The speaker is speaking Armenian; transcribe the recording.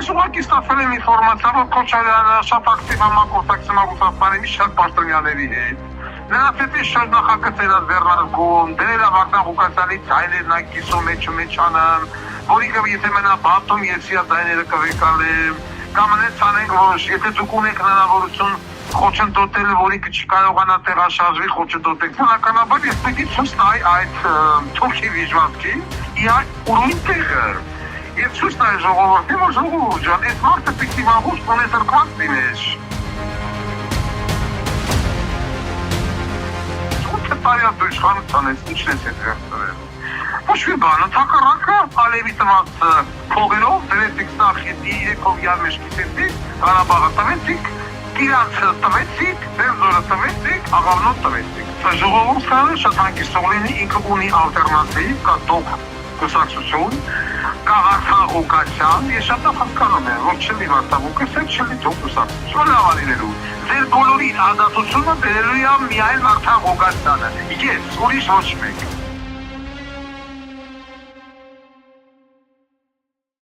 Ես ուղղակի ստացել եմ ինֆորմացիա, որ Քոչարյանը շատ ակտիվ համագործակցում է Ռուսաստանի մի շատ պաշտոնյաների հետ։ Նրանց հետ է շարունակակցել ձեռնարկում, դրել է Վարդան Ղուկասյանի ձայներն այն կիսում մեջանում, որի եթե մենա բաթում եսիա ձայները կվեկալեմ, կամ նենց անենք, որ եթե դուք ունեք հնարավորություն խոչընդոտել, որի չկարողանա տեղաշարժվի խոչընդոտեք, բնականաբար ես պիտի ցույց տայի այդ թուրքի վիճվածքին իր ուրույն տեղը։ Եվ ցույց տայի ժողովրդին, որ ժողովուրդ ջան, այս մարդը պիտի վաղուց ունեցրկված լիներ։ Ո՞նց տարիա դու իշխանության ես, ինչն ես հետ վերցրել։ Ոչ մի բան, ընդհակառակը Ալիևի տված փողերով դրեցիք Նախիդի Երեքովյան մեջքից, Ղարաբաղը տվեցիք, Կիրանցը տվեցիք, Բերձորը տվեցիք, Աղավնոտ տվեցիք։ Սա ժողովուրդը շատ հանգիստ լինի, ինքը ունի ալտերնատիվ, կա տող կուսակցություն, կա Վարդան Ղուկասյան, ես շատ հասկանում եմ, որ չլի Վարդան Ղուկասյան, չլի տող կուսակցություն լավանինելու։ Ձեր բոլորին ազատությունը բերելու է միայն Վարդան Ղուկասյանը, ես ուրիշ ոչ մեկ։